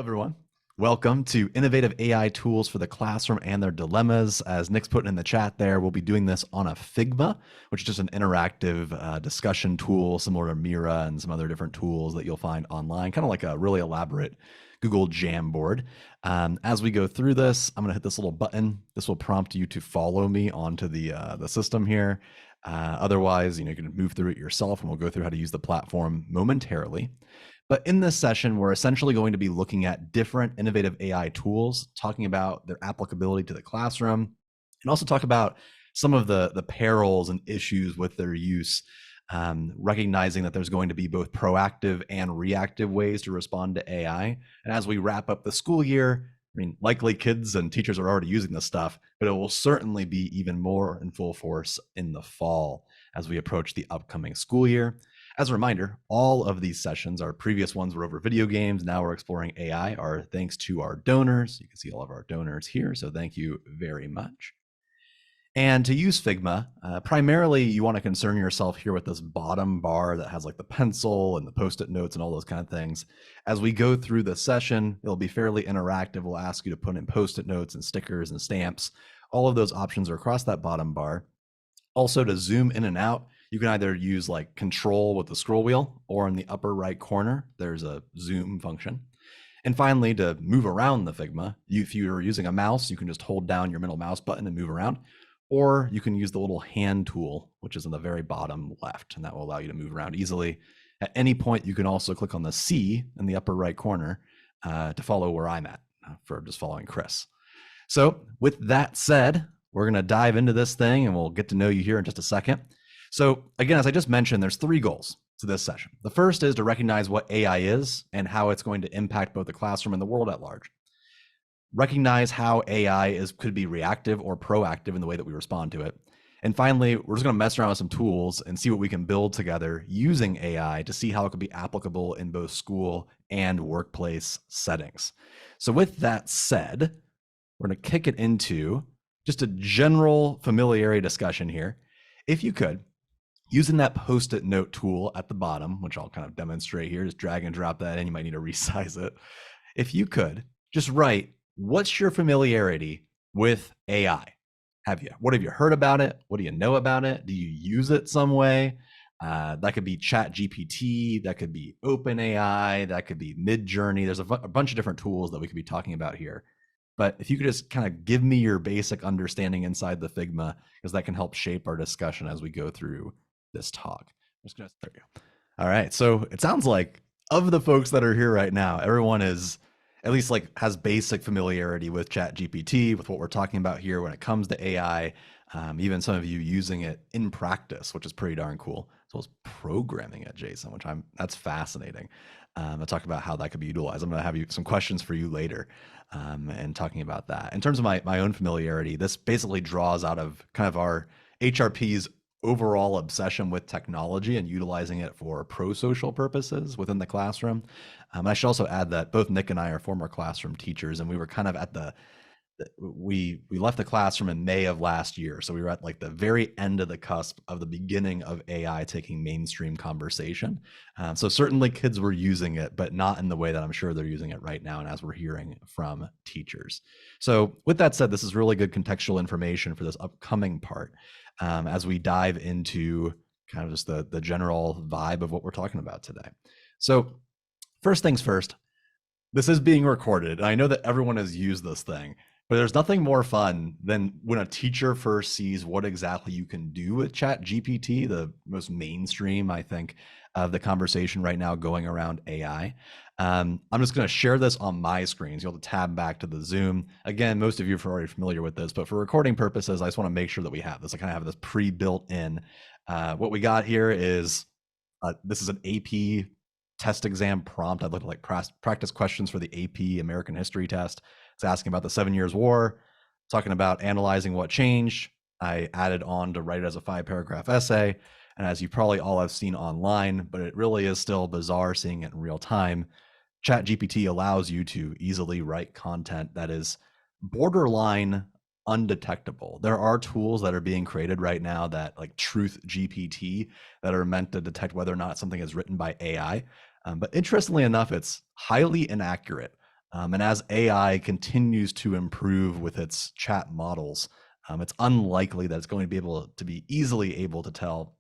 everyone. Welcome to Innovative AI Tools for the Classroom and Their Dilemmas. As Nick's putting in the chat there, we'll be doing this on a Figma, which is just an interactive discussion tool similar to Mira and some other different tools that you'll find online, kind of like a really elaborate Google Jamboard. As we go through this, I'm going to hit this little button. This will prompt you to follow me onto the system here. Otherwise, you can move through it yourself, and we'll go through how to use the platform momentarily. But in this session, we're essentially going to be looking at different innovative AI tools, talking about their applicability to the classroom, and also talk about some of the perils and issues with their use, recognizing that there's going to be both proactive and reactive ways to respond to AI. And as we wrap up the school year, likely kids and teachers are already using this stuff, but it will certainly be even more in full force in the fall as we approach the upcoming school year. As a reminder, all of these sessions, our previous ones were over video games. Now we're exploring AI, are thanks to our donors. You can see all of our donors here, so thank you very much. And to use Figma, primarily you want to concern yourself here with this bottom bar that has like the pencil and the Post-it notes and all those kind of things. As we go through the session, it'll be fairly interactive. We'll ask you to put in Post-it notes and stickers and stamps. All of those options are across that bottom bar. Also, to zoom in and out, you can either use like control with the scroll wheel, or in the upper right corner, there's a zoom function. And finally, to move around the Figma, if you're using a mouse, you can just hold down your middle mouse button and move around, or you can use the little hand tool, which is in the very bottom left, and that will allow you to move around easily. At any point, you can also click on the C in the upper right corner to follow where I'm at for just following Chris. So with that said, we're going to dive into this thing and we'll get to know you here in just a second. So again, as I just mentioned, there's 3 goals to this session. The first is to recognize what AI is and how it's going to impact both the classroom and the world at large. Recognize how AI could be reactive or proactive in the way that we respond to it. And finally, we're just going to mess around with some tools and see what we can build together using AI to see how it could be applicable in both school and workplace settings. So with that said, we're going to kick it into just a general familiarity discussion here. If you could, using that Post-it note tool at the bottom, which I'll kind of demonstrate here, just drag and drop that in. You might need to resize it. If you could just write, what's your familiarity with AI? What have you heard about it? What do you know about it? Do you use it some way? That could be ChatGPT, that could be OpenAI, that could be Midjourney. There's a bunch of different tools that we could be talking about here. But if you could just kind of give me your basic understanding inside the Figma, because that can help shape our discussion as we go through this talk. I'm just gonna start you. All right, so it sounds like of the folks that are here right now, everyone is at least like has basic familiarity with ChatGPT, with what we're talking about here when it comes to AI. Even some of you using it in practice, which is pretty darn cool. As well as programming it, Jason, which that's fascinating. I'll talk about how that could be utilized. I'm going to have some questions for you later, and talking about that. In terms of my own familiarity, this basically draws out of kind of our HRP's overall obsession with technology and utilizing it for pro-social purposes within the classroom. I should also add that both Nick and I are former classroom teachers, and we were kind of at we left the classroom in May of last year. So we were at like the very end of the cusp of the beginning of AI taking mainstream conversation. So certainly kids were using it, but not in the way that I'm sure they're using it right now, and as we're hearing from teachers. So with that said, this is really good contextual information for this upcoming part, as we dive into kind of just the general vibe of what we're talking about today. So first things first, this is being recorded. And I know that everyone has used this thing, but there's nothing more fun than when a teacher first sees what exactly you can do with ChatGPT, the most mainstream, I think, of the conversation right now going around AI. I'm just going to share this on my screen. So you'll have to tab back to the Zoom. Again, most of you are already familiar with this, but for recording purposes, I just want to make sure that we have this. I kind of have this pre-built in. What we got here is, this is an AP test exam prompt. I'd look at like practice questions for the AP American History test. It's asking about the 7 Years' War, talking about analyzing what changed. I added on to write it as a 5-paragraph essay. And as you probably all have seen online, but it really is still bizarre seeing it in real time, ChatGPT allows you to easily write content that is borderline undetectable. There are tools that are being created right now, that like Truth GPT, that are meant to detect whether or not something is written by AI. But interestingly enough, it's highly inaccurate. And as AI continues to improve with its chat models, it's unlikely that it's going to be able to be easily able to tell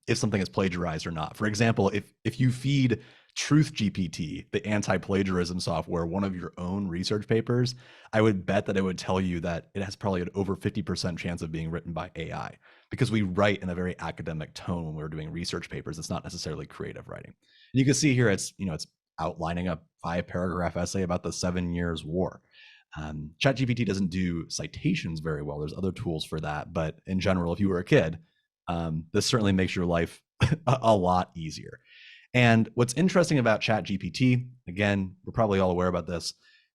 if something is plagiarized or not. For example, if you feed Truth GPT, the anti-plagiarism software, one of your own research papers, I would bet that it would tell you that it has probably an over 50% chance of being written by AI, because we write in a very academic tone when we're doing research papers. It's not necessarily creative writing. And you can see here it's outlining a 5-paragraph essay about the 7 Years' War. ChatGPT doesn't do citations very well. There's other tools for that, but in general, if you were a kid, this certainly makes your life a lot easier. And what's interesting about ChatGPT, again, we're probably all aware about this,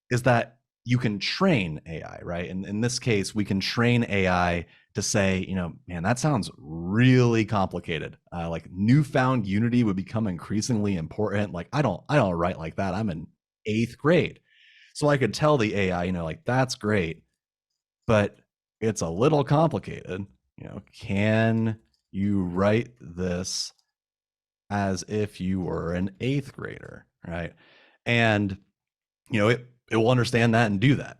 is that you can train AI, right? And in this case, we can train AI to say, man, that sounds really complicated. Like newfound unity would become increasingly important. Like I don't write like that. I'm in 8th grade. So I could tell the AI, like that's great, but it's a little complicated. Can you write this as if you were an 8th grader, right? And it will understand that and do that.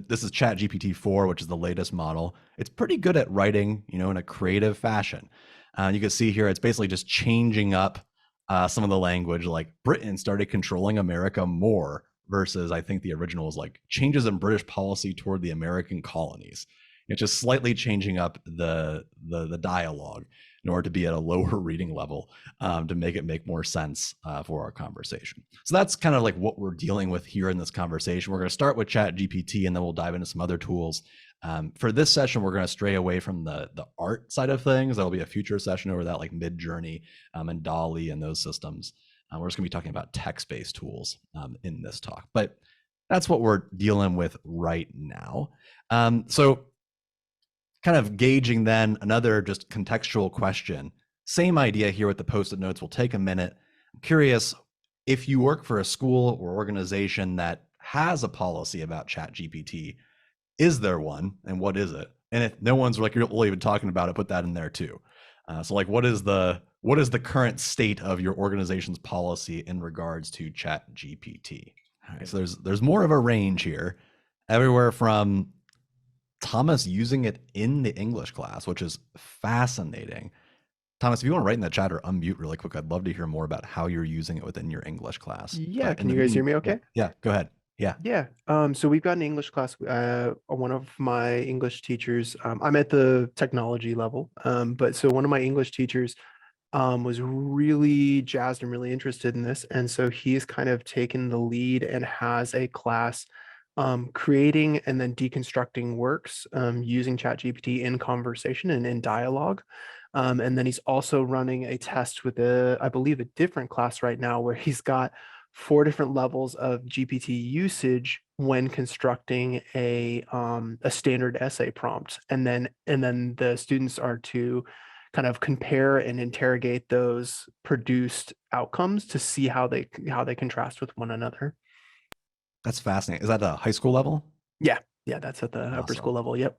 This is ChatGPT 4, which is the latest model. It's pretty good at writing, in a creative fashion. You can see here, it's basically just changing up some of the language, like Britain started controlling America more versus I think the original was like changes in British policy toward the American colonies. It's just slightly changing up the dialogue in order to be at a lower reading level to make it make more sense for our conversation. So that's kind of like what we're dealing with here in this conversation. We're going to start with ChatGPT, and then we'll dive into some other tools. For this session, we're going to stray away from the art side of things. There'll be a future session over that, like Midjourney and DALL-E and those systems. We're just going to be talking about text-based tools in this talk, but that's what we're dealing with right now. So kind of gauging then another just contextual question. Same idea here with the post-it notes. We'll take a minute. I'm curious, if you work for a school or organization that has a policy about ChatGPT, is there one, and what is it? And if no one's like really even talking about it, put that in there too. So like, what is the current state of your organization's policy in regards to ChatGPT? All right, so there's more of a range here, everywhere from Thomas using it in the English class, which is fascinating. Thomas, if you want to write in the chat or unmute really quick, I'd love to hear more about how you're using it within your English class. Yeah, can you guys hear me okay? Yeah, go ahead. Yeah. Yeah. So we've got an English class. One of my English teachers, I'm at the technology level, but so one of my English teachers was really jazzed and really interested in this. And so he's kind of taken the lead and has a class creating and then deconstructing works using ChatGPT in conversation and in dialogue. And then he's also running a test with I believe a different class right now where he's got 4 different levels of GPT usage when constructing a standard essay prompt. And then the students are to kind of compare and interrogate those produced outcomes to see how they contrast with one another. That's fascinating. Is that a high school level? Yeah, that's at the upper school level. Yep.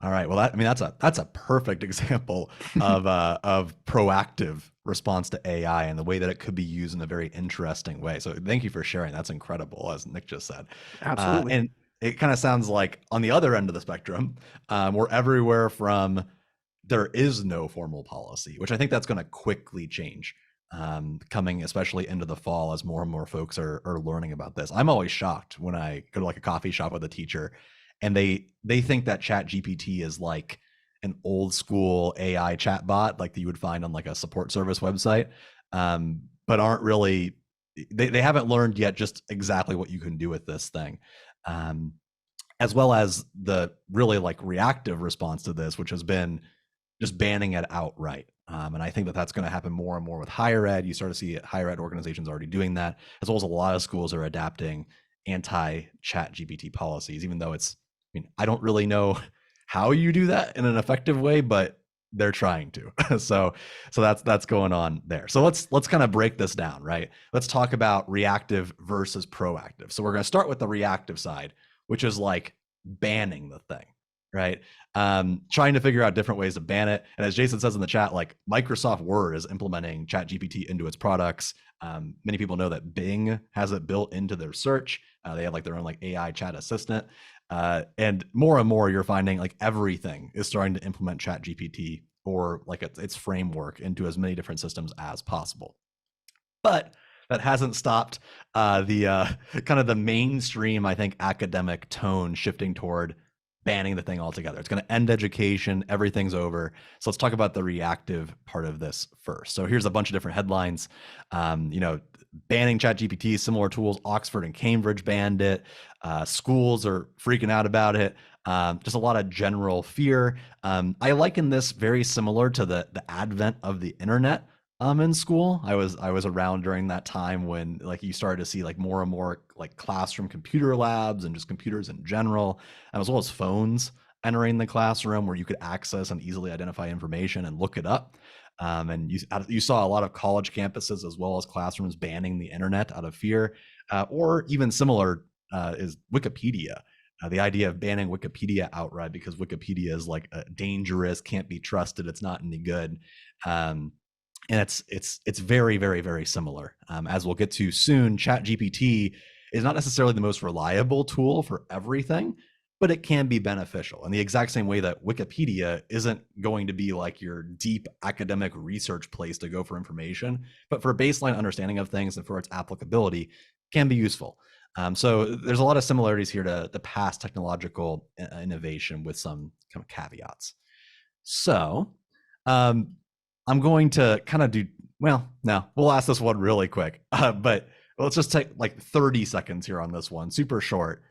All right. Well, that's a perfect example of proactive response to AI and the way that it could be used in a very interesting way. So thank you for sharing. That's incredible, as Nick just said. Absolutely. And it kind of sounds like on the other end of the spectrum, we're everywhere from there is no formal policy, which I think that's going to quickly change coming especially into the fall as more and more folks are learning about this. I'm always shocked when I go to like a coffee shop with a teacher and they think that ChatGPT is like an old school AI chatbot like that you would find on like a support service website, but aren't really, they haven't learned yet just exactly what you can do with this thing, as well as the really like reactive response to this, which has been just banning it outright. And I think that that's going to happen more and more with higher ed. You start to see higher ed organizations already doing that, as well as a lot of schools are adapting anti-chat GPT policies, even though I don't really know how you do that in an effective way, but they're trying to. so that's going on there. So let's kind of break this down, right? Let's talk about reactive versus proactive. So we're going to start with the reactive side, which is like banning the thing. right? Trying to figure out different ways to ban it. And as Jason says in the chat, like Microsoft Word is implementing ChatGPT into its products. Many people know that Bing has it built into their search. They have like their own like AI chat assistant. And more you're finding like everything is starting to implement ChatGPT or like its framework into as many different systems as possible. But that hasn't stopped the kind of the mainstream, I think, academic tone shifting toward banning the thing altogether. It's going to end education. Everything's over. So let's talk about the reactive part of this first. So here's a bunch of different headlines. Banning ChatGPT, similar tools. Oxford and Cambridge banned it. Schools are freaking out about it. Just a lot of general fear. I liken this very similar to the advent of the internet in school. I was around during that time when like you started to see like more and more like classroom computer labs and just computers in general, as well as phones entering the classroom where you could access and easily identify information and look it up. And you saw a lot of college campuses as well as classrooms banning the internet out of fear, or even similar is Wikipedia. The idea of banning Wikipedia outright because Wikipedia is like dangerous, can't be trusted, it's not any good. And it's very, very, very similar. As we'll get to soon, ChatGPT is not necessarily the most reliable tool for everything, but it can be beneficial in the exact same way that Wikipedia isn't going to be like your deep academic research place to go for information, but for baseline understanding of things and for its applicability can be useful. So there's a lot of similarities here to the past technological innovation with some kind of caveats. So I'm going to kind of do, well, no, we'll ask this one really quick, but let's just take like 30 seconds here on this one, super short.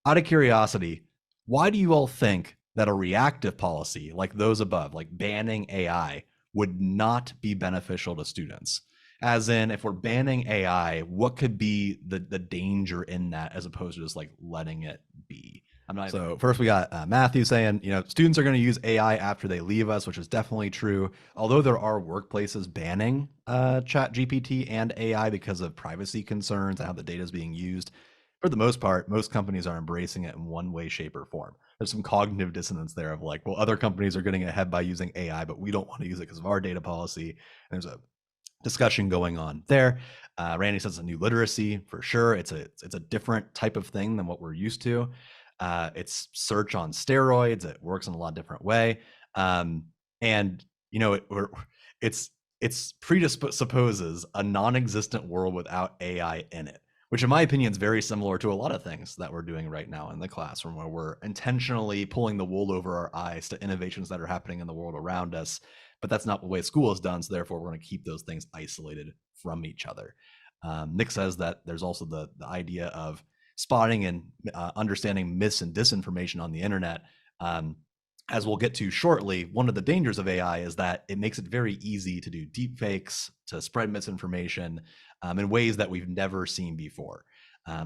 Out of curiosity, why do you all think that a reactive policy like those above, like banning AI, would not be beneficial to students? As in, if we're banning AI, what could be the danger in that as opposed to just like letting it be? So first we got Matthew saying, students are going to use AI after they leave us, which is definitely true. Although there are workplaces banning ChatGPT and AI because of privacy concerns and how the data is being used, for the most part, most companies are embracing it in one way, shape, or form. There's some cognitive dissonance there of like, well, other companies are getting ahead by using AI, but we don't want to use it because of our data policy. And there's a discussion going on there. Randy says it's a new literacy for sure. It's a different type of thing than what we're used to. It's search on steroids. It works in a lot of different way. And it's presupposes a non-existent world without AI in it, which in my opinion is very similar to a lot of things that we're doing right now in the classroom, where we're intentionally pulling the wool over our eyes to innovations that are happening in the world around us. But that's not the way school is done. So therefore, we're going to keep those things isolated from each other. Nick says that there's also the idea of spotting and understanding mis and disinformation on the internet. As we'll get to shortly, one of the dangers of AI is that it makes it very easy to do deep fakes, to spread misinformation in ways that we've never seen before.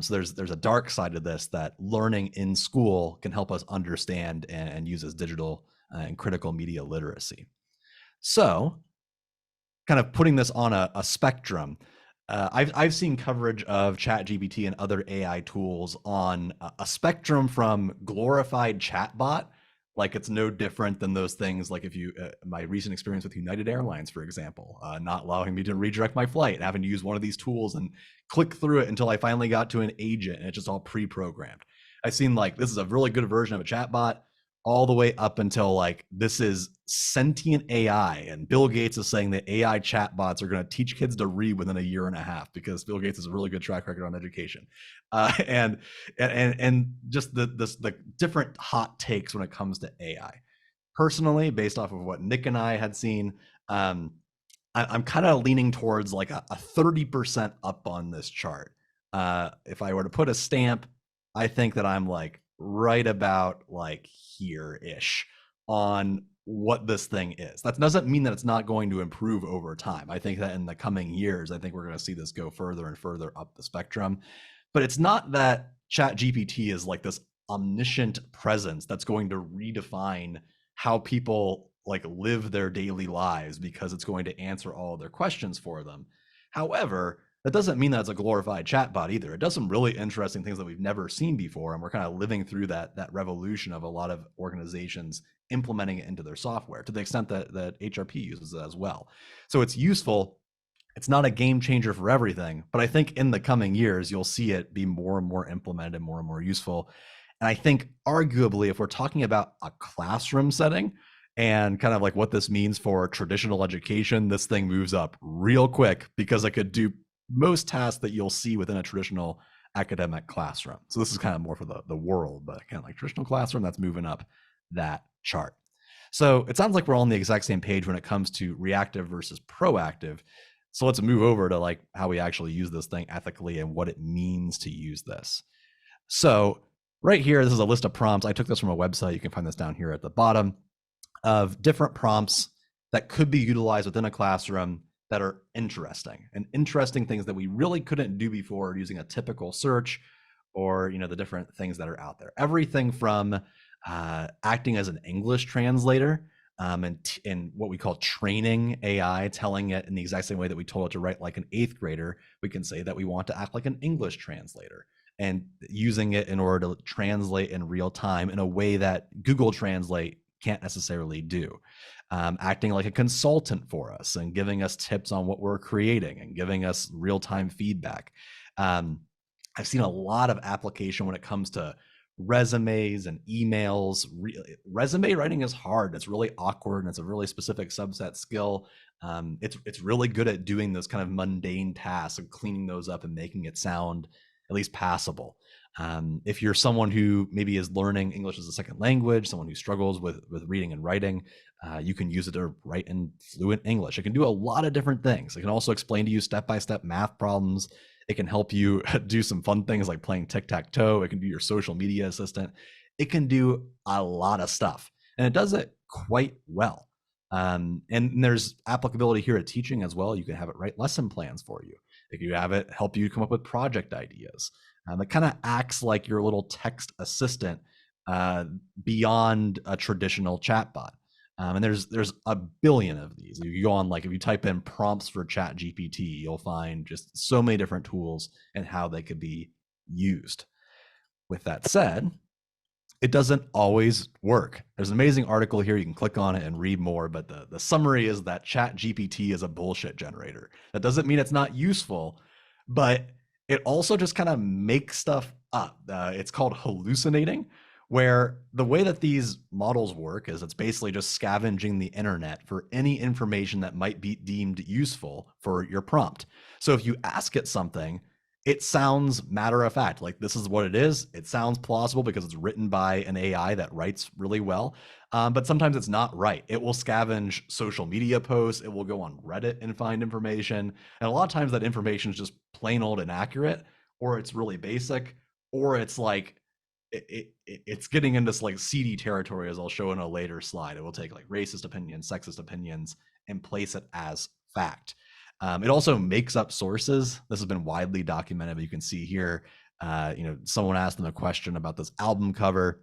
So there's a dark side of this that learning in school can help us understand and use as digital and critical media literacy. So kind of putting this on a spectrum, I've seen coverage of ChatGPT and other AI tools on a spectrum from glorified chatbot, like it's no different than those things. Like if you, my recent experience with United Airlines, for example, not allowing me to redirect my flight, having to use one of these tools and click through it until I finally got to an agent and it's just all pre-programmed. I've seen like, this is a really good version of a chatbot, all the way up until like this is sentient AI, and Bill Gates is saying that AI chatbots are going to teach kids to read within a year and a half because Bill Gates has a really good track record on education, and just the different hot takes when it comes to AI. Personally, based off of what Nick and I had seen, I'm kind of leaning towards like a 30% up on this chart. If I were to put a stamp, I think that I'm like right about like here-ish on what this thing is. That doesn't mean that it's not going to improve over time. I think that in the coming years, I think we're going to see this go further and further up the spectrum. But it's not that ChatGPT is like this omniscient presence that's going to redefine how people like live their daily lives because it's going to answer all of their questions for them. However, that doesn't mean that it's a glorified chatbot either. It does some really interesting things that we've never seen before, and we're kind of living through that revolution of a lot of organizations implementing it into their software to the extent that HRP uses it as well. So it's useful. It's not a game changer for everything, but I think in the coming years, you'll see it be more and more implemented and more useful. And I think arguably, if we're talking about a classroom setting and kind of like what this means for traditional education, this thing moves up real quick because it could do most tasks that you'll see within a traditional academic classroom. So this is kind of more for the world, but kind of like traditional classroom, that's moving up that chart. So it sounds like we're all on the exact same page when it comes to reactive versus proactive. So let's move over to like how we actually use this thing ethically and what it means to use this. So right here, this is a list of prompts. I took this from a website. You can find this down here at the bottom of different prompts that could be utilized within a classroom that are interesting and interesting things that we really couldn't do before using a typical search or, the different things that are out there. Everything from acting as an English translator, and what we call training AI, telling it in the exact same way that we told it to write like an 8th grader, we can say that we want to act like an English translator and using it in order to translate in real time in a way that Google Translate can't necessarily do. Acting like a consultant for us and giving us tips on what we're creating and giving us real-time feedback. I've seen a lot of application when it comes to resumes and emails. Resume writing is hard. It's really awkward and it's a really specific subset skill. It's really good at doing those kind of mundane tasks of cleaning those up and making it sound at least passable. If you're someone who maybe is learning English as a second language, someone who struggles with reading and writing, you can use it to write in fluent English. It can do a lot of different things. It can also explain to you step-by-step math problems. It can help you do some fun things like playing tic-tac-toe. It can be your social media assistant. It can do a lot of stuff, and it does it quite well. And there's applicability here at teaching as well. You can have it write lesson plans for you. If you have it help you come up with project ideas. It kind of acts like your little text assistant beyond a traditional chatbot. And there's a billion of these. If you go on, like if you type in prompts for ChatGPT, you'll find just so many different tools and how they could be used. With that said, it doesn't always work. There's an amazing article here. You can click on it and read more, but the summary is that ChatGPT is a bullshit generator. That doesn't mean it's not useful, but it also just kind of makes stuff up. It's called hallucinating, where the way that these models work is it's basically just scavenging the internet for any information that might be deemed useful for your prompt. So if you ask it something, it sounds matter of fact, like this is what it is. It sounds plausible because it's written by an AI that writes really well. But sometimes it's not right. It will scavenge social media posts. It will go on Reddit and find information. And a lot of times that information is just plain old inaccurate, or it's really basic, or it's like, it's getting into this like seedy territory, as I'll show in a later slide. It will take like racist opinions, sexist opinions, and place it as fact. It also makes up sources. This has been widely documented, but you can see here, someone asked them a question about this album cover.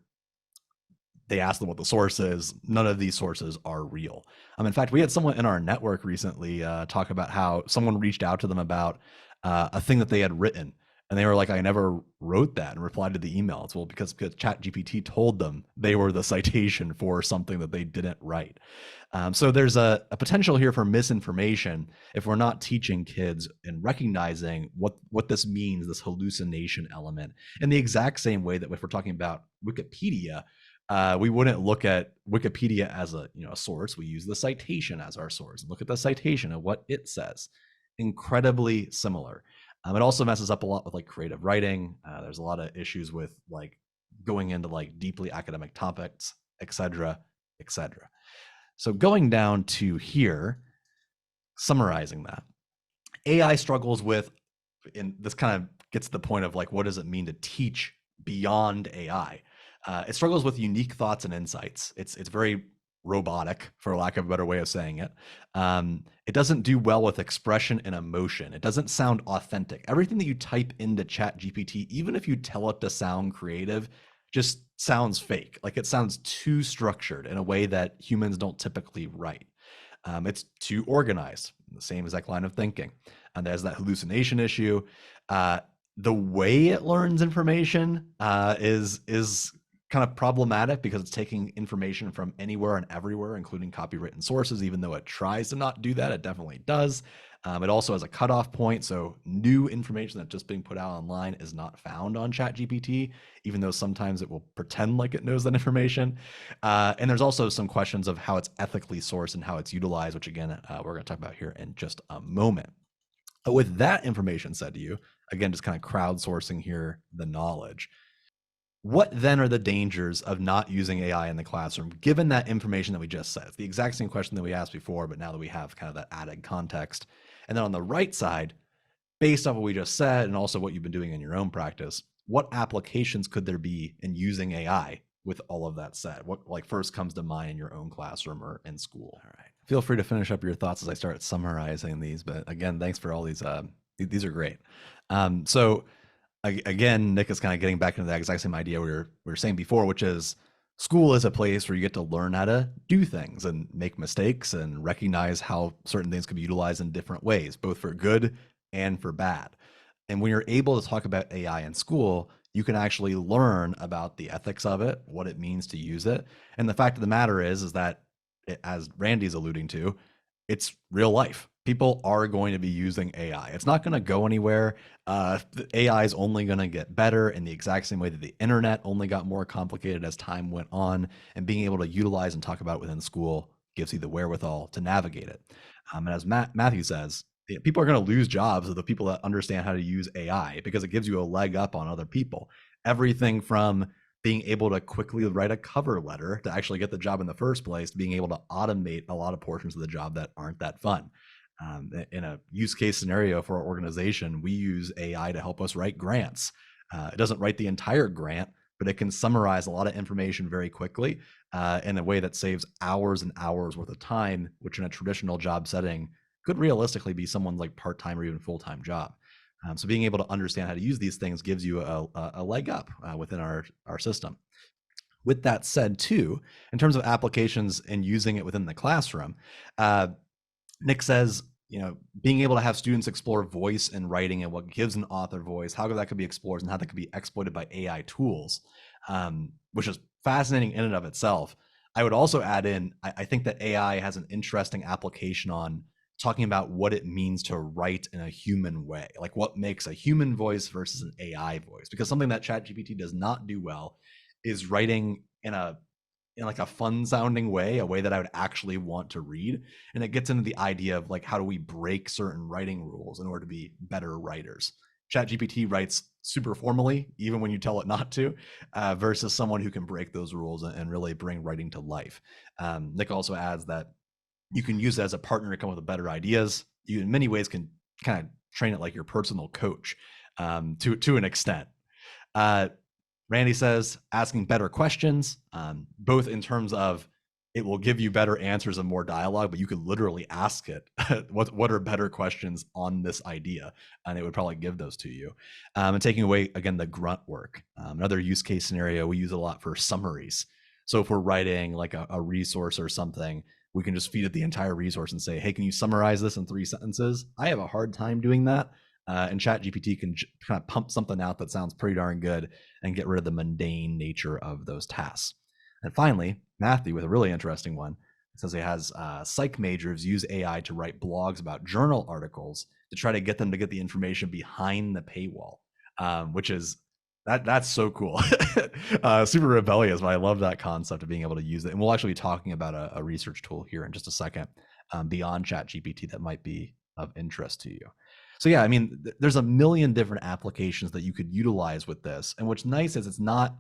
They asked them what the source is. None of these sources are real. In fact, we had someone in our network recently talk about how someone reached out to them about a thing that they had written. And they were like, I never wrote that, and replied to the email. It's, well, because ChatGPT told them they were the citation for something that they didn't write. So there's a potential here for misinformation if we're not teaching kids and recognizing what this means, this hallucination element, in the exact same way that if we're talking about Wikipedia, we wouldn't look at Wikipedia as a source. We use the citation as our source. Look at the citation of what it says. Incredibly similar. It also messes up a lot with like creative writing. There's a lot of issues with like going into like deeply academic topics, et cetera, et cetera. So going down to here, summarizing that, AI struggles with, and this kind of gets to the point of like, what does it mean to teach beyond AI? It struggles with unique thoughts and insights. It's very robotic, for lack of a better way of saying it. It doesn't do well with expression and emotion. It doesn't sound authentic. Everything that you type into ChatGPT, even if you tell it to sound creative, just sounds fake. Like it sounds too structured in a way that humans don't typically write. It's too organized, the same exact line of thinking. and there's that hallucination issue. Uh, the way it learns information is kind of problematic because it's taking information from anywhere and everywhere, including copywritten sources. Even though it tries to not do that, it definitely does. It also has a cutoff point, so new information that's just being put out online is not found on ChatGPT, even though sometimes it will pretend like it knows that information. And there's also some questions of how it's ethically sourced and how it's utilized, which again, we're going to talk about here in just a moment. But with that information said to you, again, just kind of crowdsourcing here the knowledge. What then are the dangers of not using AI in the classroom, given that information that we just said? It's the exact same question that we asked before, but now that we have kind of that added context. And then on the right side, based off what we just said and also what you've been doing in your own practice, what applications could there be in using AI with all of that said? What like first comes to mind in your own classroom or in school? All right. Feel free to finish up your thoughts as I start summarizing these. But again, thanks for all these. These are great. So again, Nick is kind of getting back into that exact same idea we were saying before, which is school is a place where you get to learn how to do things and make mistakes and recognize how certain things can be utilized in different ways, both for good and for bad. And when you're able to talk about AI in school, you can actually learn about the ethics of it, what it means to use it. And the fact of the matter is that, as Randy's alluding to, it's real life. People are going to be using AI. It's not going to go anywhere. The AI is only going to get better in the exact same way that the internet only got more complicated as time went on. And being able to utilize and talk about it within school gives you the wherewithal to navigate it. And as Matthew says, people are going to lose jobs of the people that understand how to use AI because it gives you a leg up on other people. Everything from being able to quickly write a cover letter to actually get the job in the first place, to being able to automate a lot of portions of the job that aren't that fun. In a use case scenario for our organization, we use AI to help us write grants. It doesn't write the entire grant, but it can summarize a lot of information very quickly in a way that saves hours and hours worth of time, which in a traditional job setting could realistically be someone's like part-time or even full-time job. So being able to understand how to use these things gives you a leg up within our system. With that said, too, in terms of applications and using it within the classroom, Nick says, being able to have students explore voice and writing and what gives an author voice, how that could be explored and how that could be exploited by AI tools, which is fascinating in and of itself. I would also add in, I think that AI has an interesting application on talking about what it means to write in a human way, like what makes a human voice versus an AI voice, because something that ChatGPT does not do well is writing in like a fun sounding way, a way that I would actually want to read. And it gets into the idea of like, how do we break certain writing rules in order to be better writers? ChatGPT writes super formally, even when you tell it not to, versus someone who can break those rules and really bring writing to life. Nick also adds that you can use it as a partner to come up with better ideas. You in many ways can kind of train it like your personal coach to an extent. Randy says asking better questions, both in terms of it will give you better answers and more dialogue, but you could literally ask it what are better questions on this idea, and it would probably give those to you. And taking away, again, the grunt work. Another use case scenario we use a lot for summaries. So if we're writing like a resource or something, we can just feed it the entire resource and say, hey, can you summarize this in 3 sentences? I have a hard time doing that. And ChatGPT can kind of pump something out that sounds pretty darn good and get rid of the mundane nature of those tasks. And finally, Matthew with a really interesting one. It says he has psych majors use AI to write blogs about journal articles to try to get them to get the information behind the paywall, which is that's so cool. Super rebellious, but I love that concept of being able to use it. And we'll actually be talking about a research tool here in just a second beyond ChatGPT that might be of interest to you. So yeah, I mean, there's a million different applications that you could utilize with this. And what's nice is it's not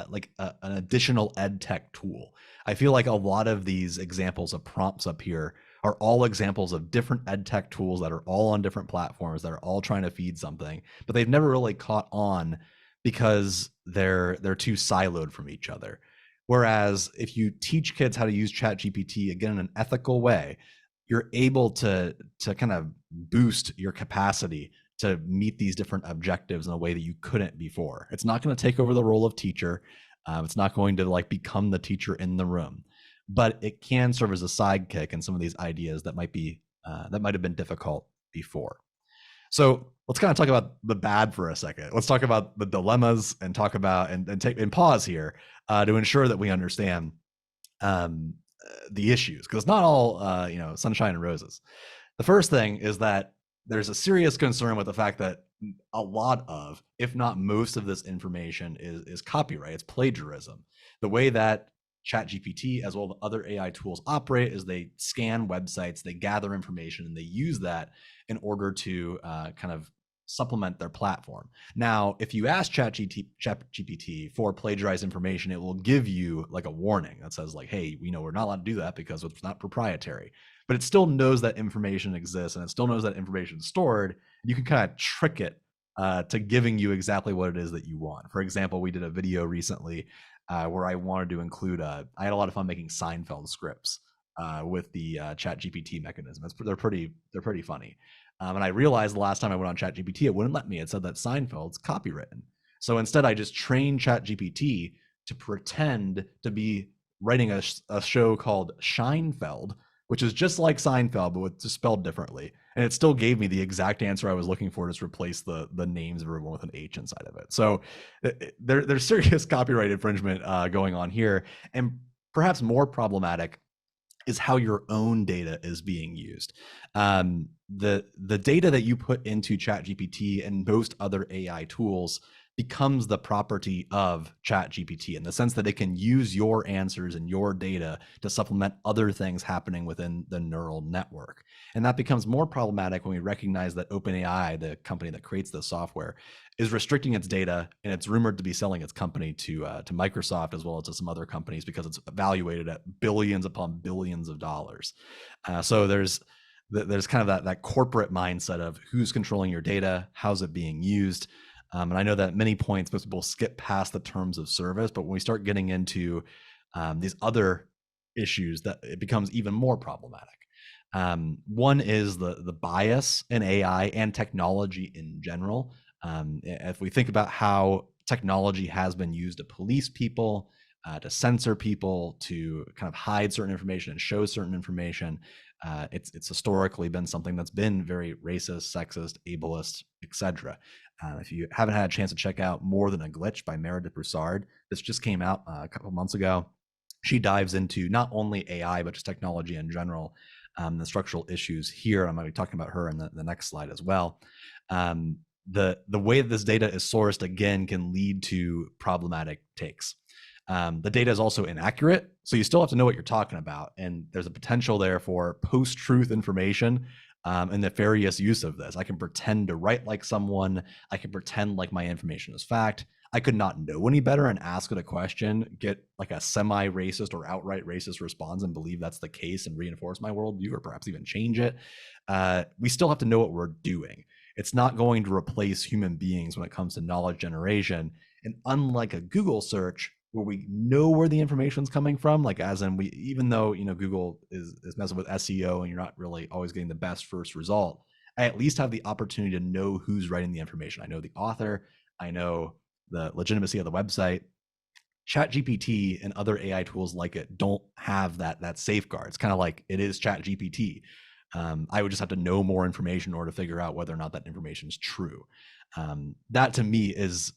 like an additional ed tech tool. I feel like a lot of these examples of prompts up here are all examples of different ed tech tools that are all on different platforms that are all trying to feed something, but they've never really caught on because they're too siloed from each other. Whereas if you teach kids how to use ChatGPT again in an ethical way, you're able to kind of boost your capacity to meet these different objectives in a way that you couldn't before. It's not going to take over the role of teacher. It's not going to like become the teacher in the room, but it can serve as a sidekick in some of these ideas that might have been difficult before. So let's kind of talk about the bad for a second. Let's talk about the dilemmas and talk about and take and pause here to ensure that we understand the issues, because it's not all sunshine and roses. The first thing is that there's a serious concern with the fact that a lot of, if not most of this information is copyright. It's plagiarism. The way that ChatGPT, as well as other AI tools, operate is they scan websites, they gather information, and they use that in order to kind of supplement their platform. Now, if you ask ChatGPT for plagiarized information, it will give you like a warning that says like, hey, we're not allowed to do that because it's not proprietary. But it still knows that information exists, and it still knows that information is stored. You can kind of trick it to giving you exactly what it is that you want. For example, we did a video recently where I wanted to include, I had a lot of fun making Seinfeld scripts with the ChatGPT mechanism. They're pretty funny. And I realized the last time I went on ChatGPT, it wouldn't let me. It said that Seinfeld's copywritten. So instead, I just trained ChatGPT to pretend to be writing a show called Scheinfeld, which is just like Seinfeld, but with just spelled differently. And it still gave me the exact answer I was looking for, just replace the names of everyone with an H inside of it. So there's serious copyright infringement going on here. And perhaps more problematic is how your own data is being used. The data that you put into ChatGPT and most other AI tools becomes the property of ChatGPT, in the sense that it can use your answers and your data to supplement other things happening within the neural network. And that becomes more problematic when we recognize that OpenAI, the company that creates the software, is restricting its data, and it's rumored to be selling its company to Microsoft as well as to some other companies because it's evaluated at billions upon billions of dollars. So there's kind of that corporate mindset of who's controlling your data, how's it being used. And I know that at many points, most people skip past the terms of service, but when we start getting into these other issues, that it becomes even more problematic. One is the bias in AI and technology in general. If we think about how technology has been used to police people, to censor people, to kind of hide certain information and show certain information, it's historically been something that's been very racist, sexist, ableist, etc. If you haven't had a chance to check out More Than a Glitch by Meredith Broussard, this just came out a couple of months ago. She dives into not only AI, but just technology in general, the structural issues here. I'm going to be talking about her in the next slide as well. The way that this data is sourced, again, can lead to problematic takes. The data is also inaccurate, so you still have to know what you're talking about. And there's a potential there for post-truth information and nefarious use of this. I can pretend to write like someone. I can pretend like my information is fact. I could not know any better and ask it a question, get like a semi-racist or outright racist response and believe that's the case and reinforce my worldview or perhaps even change it. We still have to know what we're doing. It's not going to replace human beings when it comes to knowledge generation. And unlike a Google search, where we know where the information is coming from, like as in even though Google is messing with SEO and you're not really always getting the best first result, I at least have the opportunity to know who's writing the information. I know the author, I know the legitimacy of the website. ChatGPT and other AI tools like it don't have that safeguard. It's kind of like it is ChatGPT. I would just have to know more information in order to figure out whether or not that information is true. That to me is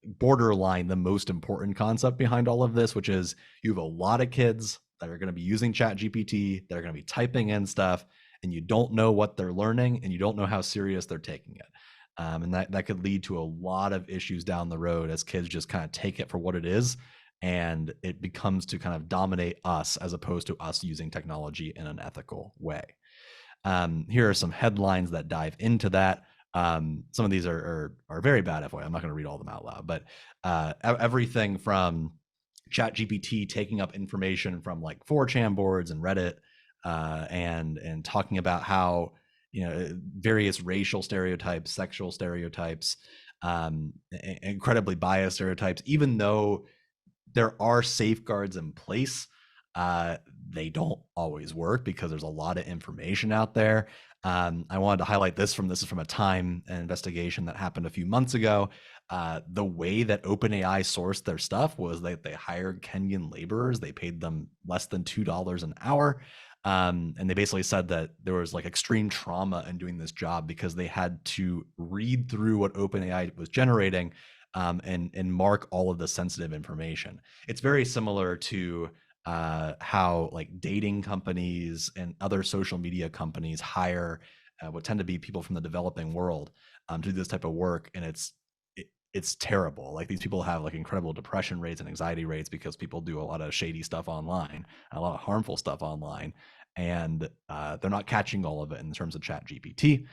borderline the most important concept behind all of this, which is you have a lot of kids that are going to be using ChatGPT, that are going to be typing in stuff, and you don't know what they're learning, and you don't know how serious they're taking it. And that could lead to a lot of issues down the road as kids just kind of take it for what it is, and it becomes to kind of dominate us as opposed to us using technology in an ethical way. Here are some headlines that dive into that. Some of these are very bad FYI. I'm not going to read all of them out loud, but everything from ChatGPT taking up information from like 4chan boards and Reddit, and talking about how various racial stereotypes, sexual stereotypes, incredibly biased stereotypes, even though there are safeguards in place, they don't always work because there's a lot of information out there. I wanted to highlight this is from a Time investigation that happened a few months ago. The way that OpenAI sourced their stuff was that they hired Kenyan laborers. They paid them less than $2 an hour. And they basically said that there was like extreme trauma in doing this job because they had to read through what OpenAI was generating, and mark all of the sensitive information. It's very similar to how like dating companies and other social media companies hire what tend to be people from the developing world to do this type of work, and it's terrible. Like these people have like incredible depression rates and anxiety rates because people do a lot of shady stuff online, a lot of harmful stuff online, and they're not catching all of it in terms of ChatGPT.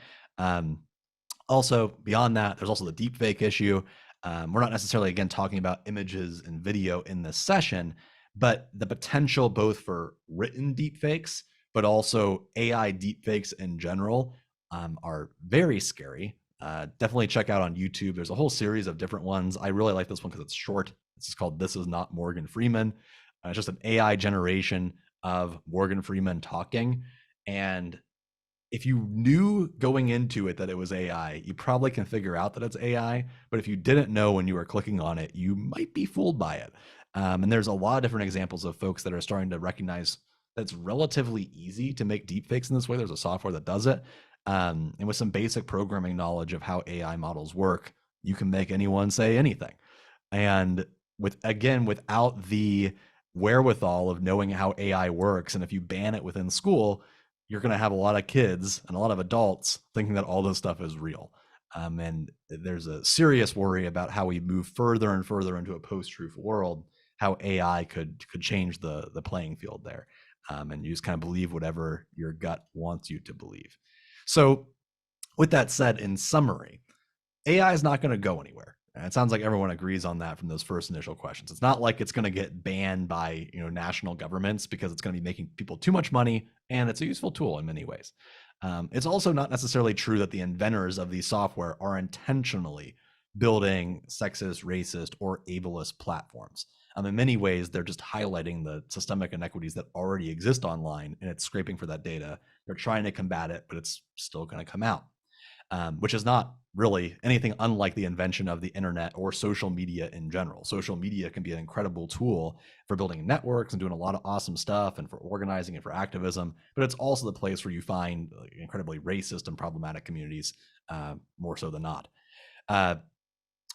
Also, beyond that, there's also the deepfake issue. We're not necessarily, again, talking about images and video in this session, but the potential both for written deepfakes, but also AI deepfakes in general are very scary. Definitely check out on YouTube. There's a whole series of different ones. I really like this one because it's short. This is called This Is Not Morgan Freeman. It's just an AI generation of Morgan Freeman talking. And if you knew going into it that it was AI, you probably can figure out that it's AI. But if you didn't know when you were clicking on it, you might be fooled by it. And there's a lot of different examples of folks that are starting to recognize that it's relatively easy to make deepfakes in this way. There's a software that does it. And with some basic programming knowledge of how AI models work, you can make anyone say anything. And without the wherewithal of knowing how AI works, and if you ban it within school, you're going to have a lot of kids and a lot of adults thinking that all this stuff is real. And there's a serious worry about how we move further and further into a post-truth world, how AI could change the playing field there. And you just kind of believe whatever your gut wants you to believe. So with that said, in summary, AI is not going to go anywhere. And it sounds like everyone agrees on that from those first initial questions. It's not like it's going to get banned by national governments because it's going to be making people too much money, and it's a useful tool in many ways. It's also not necessarily true that the inventors of these software are intentionally building sexist, racist, or ableist platforms. In many ways, they're just highlighting the systemic inequities that already exist online, and it's scraping for that data. They're trying to combat it, but it's still going to come out. Which is not really anything unlike the invention of the internet or social media in general. Social media can be an incredible tool for building networks and doing a lot of awesome stuff and for organizing and for activism, but it's also the place where you find incredibly racist and problematic communities, more so than not.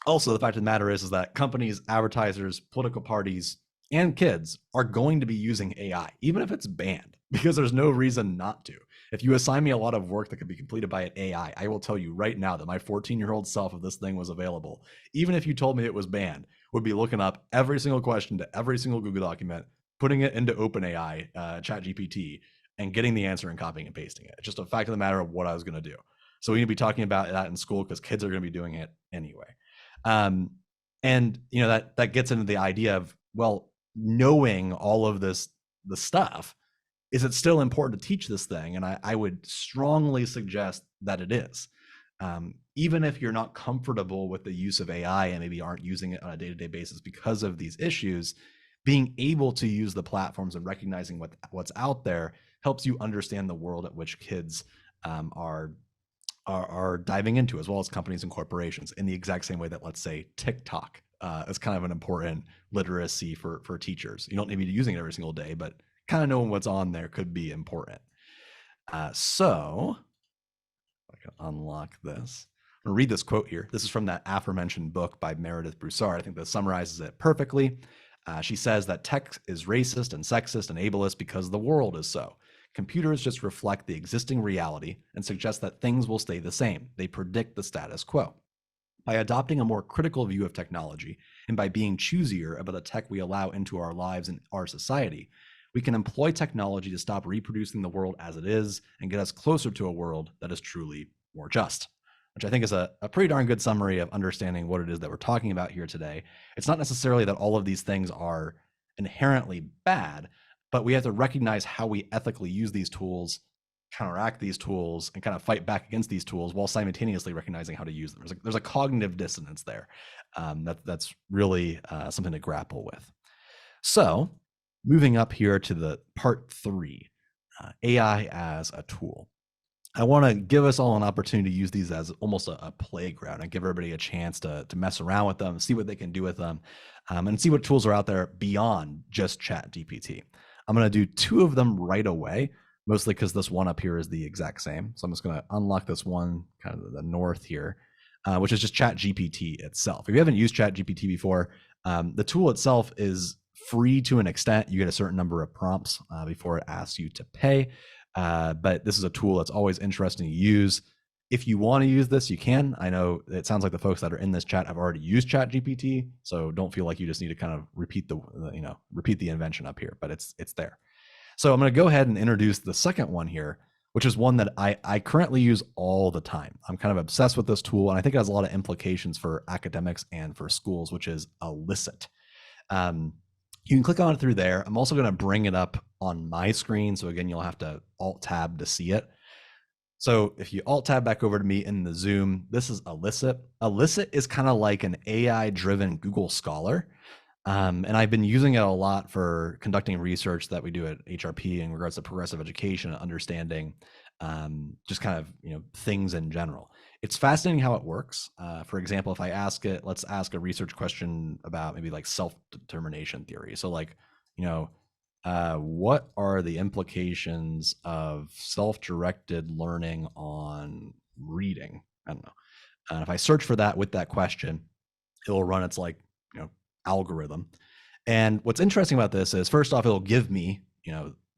Also, the fact of the matter is that companies, advertisers, political parties, and kids are going to be using AI, even if it's banned, because there's no reason not to. If you assign me a lot of work that could be completed by an AI, I will tell you right now that my 14-year-old self, if this thing was available, even if you told me it was banned, would be looking up every single question to every single Google document, putting it into OpenAI, ChatGPT, and getting the answer and copying and pasting it. It's just a fact of the matter of what I was going to do. So we need to be talking about that in school because kids are going to be doing it anyway. And that gets into the idea of, well, knowing all of the stuff, is it still important to teach this thing? And I would strongly suggest that it is. Even if you're not comfortable with the use of AI and maybe aren't using it on a day-to-day basis because of these issues, being able to use the platforms and recognizing what's out there helps you understand the world at which kids are diving into, as well as companies and corporations, in the exact same way that, let's say, TikTok is kind of an important literacy for teachers. You don't need to be using it every single day, but kind of knowing what's on there could be important. So I can unlock this. I'm gonna read this quote here. This is from that aforementioned book by Meredith Broussard. I think that summarizes it perfectly. She says that tech is racist and sexist and ableist because the world is so. Computers just reflect the existing reality and suggest that things will stay the same. They predict the status quo. By adopting a more critical view of technology and by being choosier about the tech we allow into our lives and our society, we can employ technology to stop reproducing the world as it is and get us closer to a world that is truly more just, which I think is a pretty darn good summary of understanding what it is that we're talking about here today. It's not necessarily that all of these things are inherently bad, but we have to recognize how we ethically use these tools, counteract these tools, and kind of fight back against these tools while simultaneously recognizing how to use them. There's a cognitive dissonance there that's really something to grapple with. So moving up here to the part 3, AI as a tool. I want to give us all an opportunity to use these as almost a playground and give everybody a chance to mess around with them, see what they can do with them, and see what tools are out there beyond just ChatGPT. I'm going to do 2 of them right away. mostly because this one up here is the exact same. So I'm just going to unlock this one, kind of the north here, which is just ChatGPT itself. If you haven't used ChatGPT before, the tool itself is free to an extent. You get a certain number of prompts before it asks you to pay. But this is a tool that's always interesting to use. If you want to use this, you can. I know it sounds like the folks that are in this chat have already used ChatGPT, so don't feel like you just need to kind of repeat the invention up here, but it's there. So I'm going to go ahead and introduce the second one here, which is one that I currently use all the time. I'm kind of obsessed with this tool, and I think it has a lot of implications for academics and for schools, which is Elicit. You can click on it through there. I'm also going to bring it up on my screen. So again, you'll have to Alt-Tab to see it. So if you Alt-Tab back over to me in the Zoom, this is Elicit. Elicit is kind of like an AI-driven Google Scholar. And I've been using it a lot for conducting research that we do at HRP in regards to progressive education and understanding just kind of things in general. It's fascinating how it works. For example, if I ask it, let's ask a research question about maybe like self-determination theory. So like, what are the implications of self-directed learning on reading? I don't know. And if I search for that with that question, it'll run its like, algorithm. And what's interesting about this is, first off, it'll give me,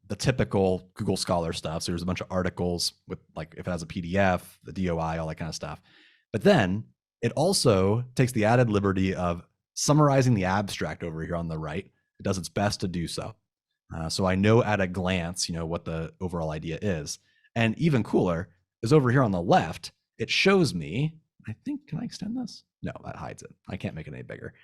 the typical Google Scholar stuff. So there's a bunch of articles with like, if it has a PDF, the DOI, all that kind of stuff. But then it also takes the added liberty of summarizing the abstract over here on the right. It does its best to do so. So I know at a glance, what the overall idea is. And even cooler is over here on the left, it shows me, I think, can I extend this? No, that hides it. I can't make it any bigger.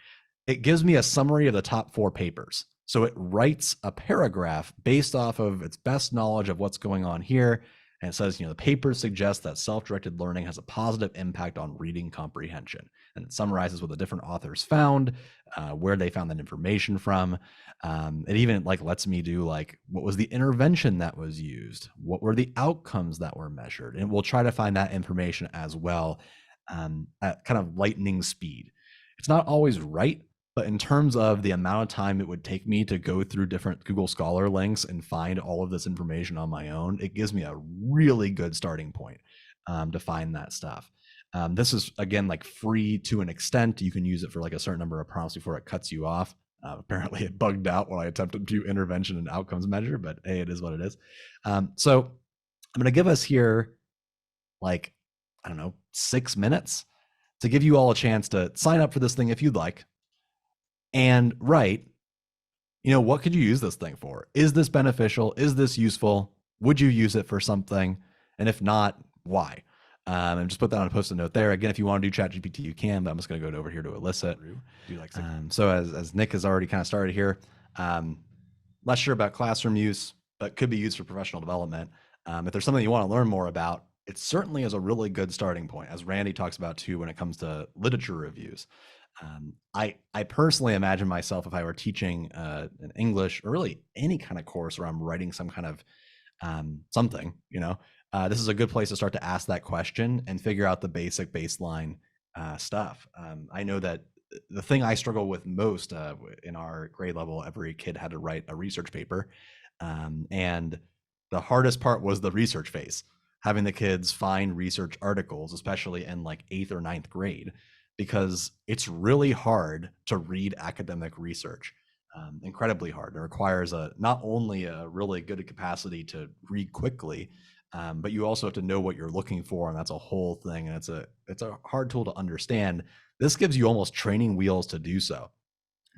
It gives me a summary of the top 4 papers. So it writes a paragraph based off of its best knowledge of what's going on here. And it says, the papers suggest that self-directed learning has a positive impact on reading comprehension. And it summarizes what the different authors found, where they found that information from. It even like lets me do like, what was the intervention that was used? What were the outcomes that were measured? And we'll try to find that information as well at kind of lightning speed. It's not always right, but in terms of the amount of time it would take me to go through different Google Scholar links and find all of this information on my own, it gives me a really good starting point to find that stuff. This is, again, like free to an extent. You can use it for like a certain number of prompts before it cuts you off. Apparently it bugged out when I attempted to do intervention and outcomes measure, but hey, it is what it is. So I'm going to give us here like, 6 minutes to give you all a chance to sign up for this thing if you'd like. And write, what could you use this thing for? Is this beneficial? Is this useful? Would you use it for something? And if not, why? And just put that on a post-it note there. Again, if you want to do ChatGPT, you can, but I'm just going to go over here to Elicit. So as Nick has already kind of started here, less sure about classroom use, but could be used for professional development. If there's something you want to learn more about, it certainly is a really good starting point, as Randy talks about too when it comes to literature reviews. I personally imagine myself, if I were teaching an English or really any kind of course where I'm writing some kind of something, this is a good place to start to ask that question and figure out the basic baseline stuff. I know that the thing I struggle with most in our grade level, every kid had to write a research paper. And the hardest part was the research phase, having the kids find research articles, especially in like 8th or 9th grade, because it's really hard to read academic research, incredibly hard. It requires not only a really good capacity to read quickly, but you also have to know what you're looking for, and that's a whole thing, and it's a hard tool to understand. This gives you almost training wheels to do so.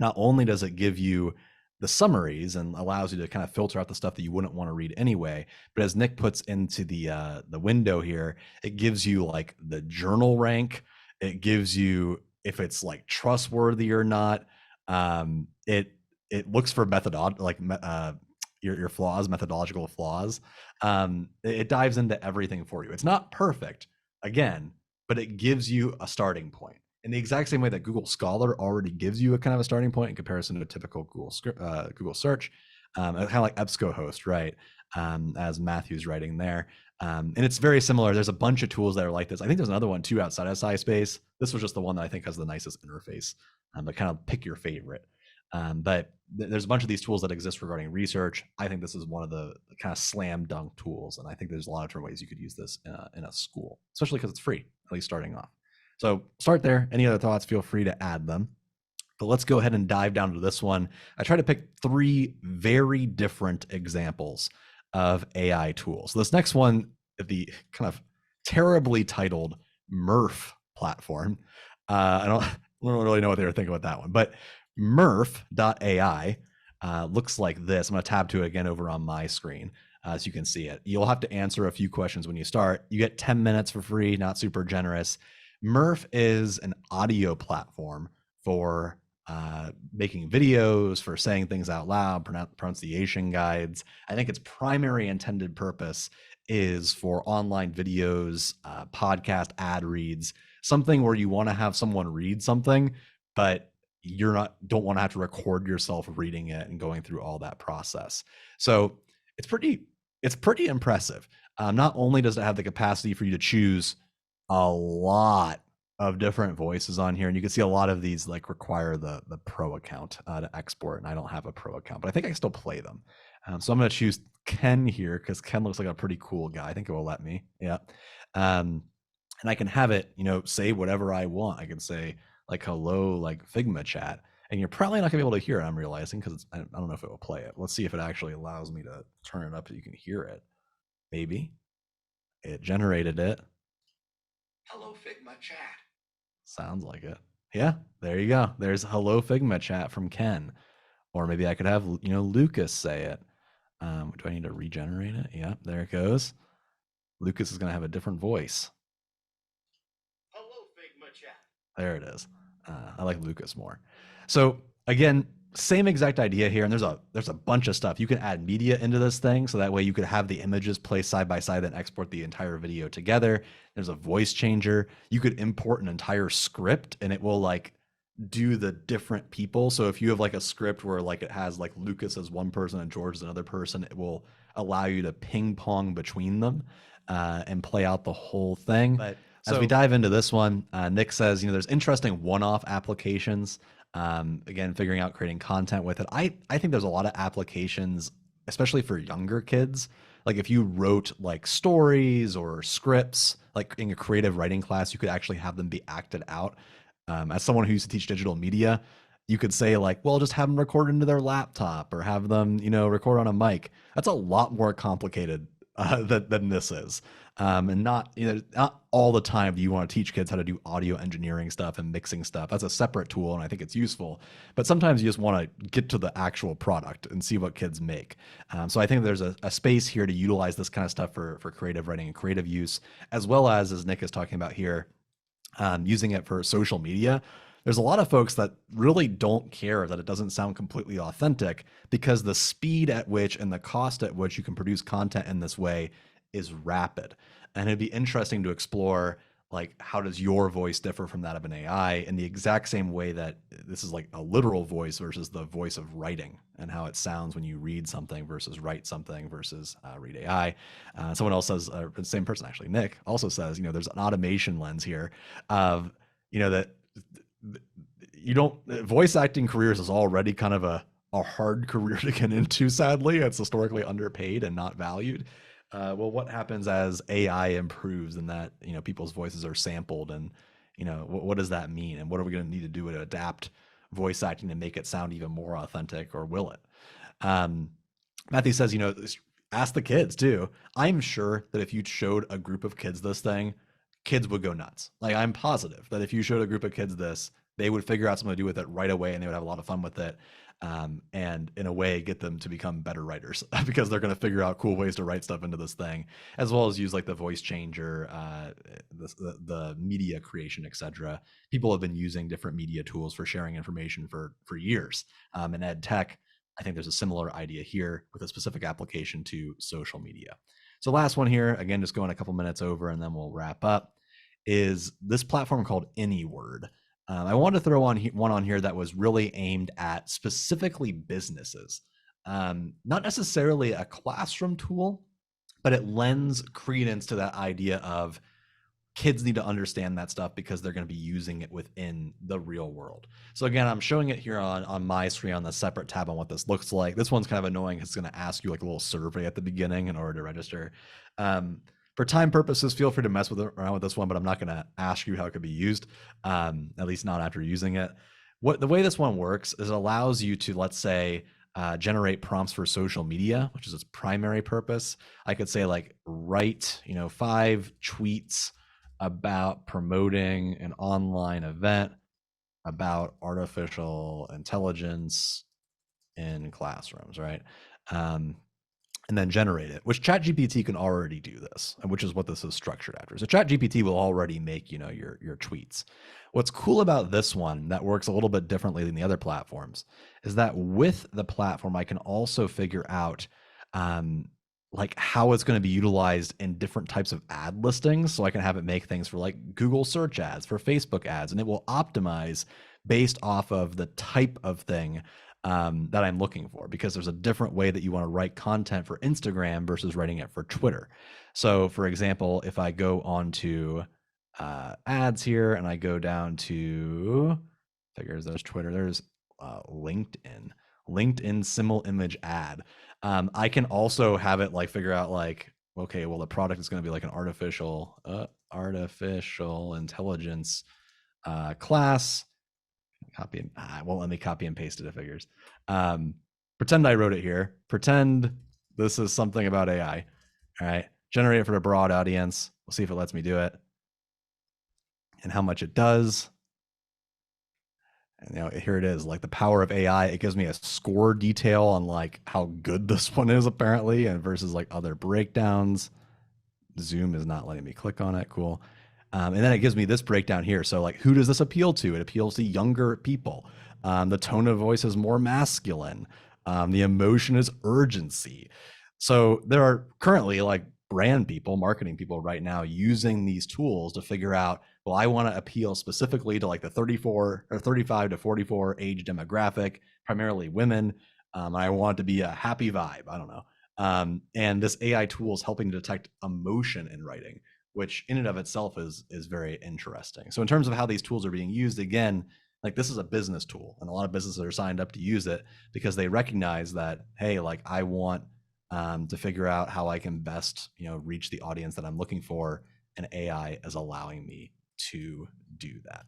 Not only does it give you the summaries and allows you to kind of filter out the stuff that you wouldn't want to read anyway, but as Nick puts into the window here, it gives you like the journal rank. It gives you if it's like trustworthy or not. It looks for your flaws, methodological flaws. It dives into everything for you. It's not perfect, again, but it gives you a starting point in the exact same way that Google Scholar already gives you a kind of a starting point in comparison to a typical Google search, kind of like EBSCOhost, right? As Matthew's writing there. And it's very similar. There's a bunch of tools that are like this. I think there's another one too outside of SciSpace. This was just the one that I think has the nicest interface, but kind of pick your favorite. But there's a bunch of these tools that exist regarding research. I think this is one of the kind of slam dunk tools. And I think there's a lot of different ways you could use this in a school, especially because it's free, at least starting off. So start there. Any other thoughts, feel free to add them. But let's go ahead and dive down to this one. I try to pick 3 very different examples of AI tools. So this next one, the kind of terribly titled Murph platform. I don't really know what they were thinking with that one, but Murph.ai looks like this. I'm going to tab to it again over on my screen so you can see it. You'll have to answer a few questions when you start. You get 10 minutes for free, not super generous. Murph is an audio platform for making videos, for saying things out loud, pronunciation guides. I think its primary intended purpose is for online videos, podcast ad reads, something where you want to have someone read something, but don't want to have to record yourself reading it and going through all that process. So it's pretty impressive. Not only does it have the capacity for you to choose a lot of different voices on here, and you can see a lot of these like require the pro account to export, and I don't have a pro account, but I think I can still play them. So I'm going to choose Ken here because Ken looks like a pretty cool guy. I think it will let me. Yeah. And I can have it, say whatever I want. I can say like hello, like Figma chat, and you're probably not gonna be able to hear it, I'm realizing, because I don't know if it will play it. Let's see if it actually allows me to turn it up so you can hear it. Maybe it generated it. Hello Figma chat. Sounds like it. Yeah, there you go. There's hello Figma chat from Ken. Or maybe I could have Lucas say it. Do I need to regenerate it? Yeah, there it goes. Lucas is gonna have a different voice. Hello Figma chat. There it is. I like Lucas more. So again, same exact idea here, and there's a bunch of stuff. You can add media into this thing, so that way you could have the images placed side by side and export the entire video together. There's a voice changer. You could import an entire script, and it will like do the different people. So if you have like a script where like it has like Lucas as one person and George as another person, it will allow you to ping pong between them and play out the whole thing. But as we dive into this one, Nick says, there's interesting one-off applications. Again, figuring out creating content with it. I think there's a lot of applications, especially for younger kids. Like if you wrote like stories or scripts, like in a creative writing class, you could actually have them be acted out. As someone who used to teach digital media, you could say like, well, just have them record into their laptop or have them, record on a mic. That's a lot more complicated than this is. And not all the time do you want to teach kids how to do audio engineering stuff and mixing stuff. That's a separate tool, and I think it's useful. But sometimes you just want to get to the actual product and see what kids make. So I think there's a space here to utilize this kind of stuff for creative writing and creative use, as well as Nick is talking about here, using it for social media. There's a lot of folks that really don't care that it doesn't sound completely authentic, because the speed at which and the cost at which you can produce content in this way is rapid. And it'd be interesting to explore, like, how does your voice differ from that of an AI in the exact same way that this is like a literal voice versus the voice of writing, and how it sounds when you read something versus write something versus read AI. Someone else says, the same person actually, Nick, also says, there's an automation lens here of, that voice acting careers is already kind of a hard career to get into. Sadly, it's historically underpaid and not valued. Well, what happens as AI improves and that people's voices are sampled, and what does that mean, and what are we going to need to do to adapt voice acting to make it sound even more authentic, or will it? Matthew says, ask the kids too. I'm sure that if you showed a group of kids this thing, kids would go nuts. Like, I'm positive that if you showed a group of kids this, they would figure out something to do with it right away, and they would have a lot of fun with it. And in a way get them to become better writers because they're going to figure out cool ways to write stuff into this thing, as well as use like the voice changer, the media creation, etc. People have been using different media tools for sharing information for years. In ed tech, I think there's a similar idea here with a specific application to social media. So last one here, again, just going a couple minutes over and then we'll wrap up, is this platform called Anyword. I wanted to throw one on here that was really aimed at specifically businesses. Not necessarily a classroom tool, but it lends credence to that idea of kids need to understand that stuff because they're going to be using it within the real world. So again, I'm showing it here on my screen on the separate tab on what this looks like. This one's kind of annoying. It's going to ask you like a little survey at the beginning in order to register. For time purposes, feel free to mess around with this one, but I'm not going to ask you how it could be used, at least not after using it. The way this one works is it allows you to, let's say, generate prompts for social media, which is its primary purpose. I could say like write, 5 tweets about promoting an online event about artificial intelligence in classrooms, right? And then generate it, which ChatGPT can already do this, and which is what this is structured after. So ChatGPT will already make, your tweets. What's cool about this one that works a little bit differently than the other platforms is that with the platform, I can also figure out like how it's going to be utilized in different types of ad listings. So I can have it make things for like Google search ads, for Facebook ads, and it will optimize based off of the type of thing that I'm looking for, because there's a different way that you want to write content for Instagram versus writing it for Twitter. So for example, if I go on to ads here and I go down to, there's Twitter, there's LinkedIn simul image ad. I can also have it like figure out like, okay, well, the product is going to be like an artificial intelligence class. Copy and won't let me copy and paste it. It figures. Pretend I wrote it here. Pretend this is something about AI. All right. Generate it for a broad audience. We'll see if it lets me do it and how much it does. And here it is, like the power of AI. It gives me a score detail on like how good this one is apparently, and versus like other breakdowns. Zoom is not letting me click on it. Cool. And then it gives me this breakdown here. So like, who does this appeal to? It appeals to younger people. The tone of voice is more masculine. The emotion is urgency. So there are currently like brand people, marketing people right now using these tools to figure out, well, I want to appeal specifically to like the 34 or 35 to 44 age demographic, primarily women. I want it to be a happy vibe. I don't know. And this AI tool is helping to detect emotion in writing, which in and of itself is very interesting. So in terms of how these tools are being used, again, like this is a business tool, and a lot of businesses are signed up to use it because they recognize that, hey, like I want to figure out how I can best, reach the audience that I'm looking for, and AI is allowing me to do that.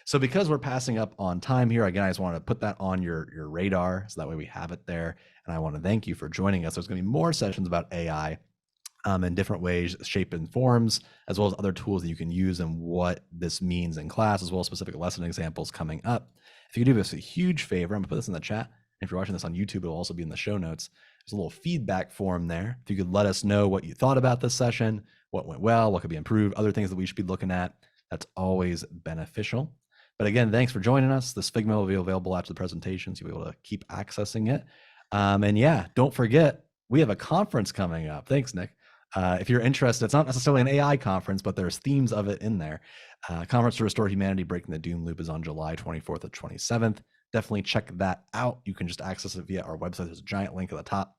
So because we're passing up on time here, again, I just want to put that on your radar so that way we have it there. And I want to thank you for joining us. There's going to be more sessions about AI in different ways, shape and forms, as well as other tools that you can use and what this means in class, as well as specific lesson examples coming up. If you could do us a huge favor, I'm gonna put this in the chat. If you're watching this on YouTube, it'll also be in the show notes. There's a little feedback form there. If you could let us know what you thought about this session, what went well, what could be improved, other things that we should be looking at, that's always beneficial. But again, thanks for joining us. This Figma will be available after the presentation, so you'll be able to keep accessing it. And yeah, don't forget, we have a conference coming up. Thanks, Nick. If you're interested, it's not necessarily an AI conference, but there's themes of it in there. Conference to Restore Humanity, Breaking the Doom Loop is on July 24th to 27th. Definitely check that out. You can just access it via our website. There's a giant link at the top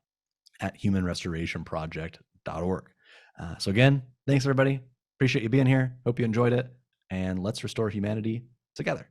at humanrestorationproject.org. So again, thanks everybody. Appreciate you being here. Hope you enjoyed it. And let's restore humanity together.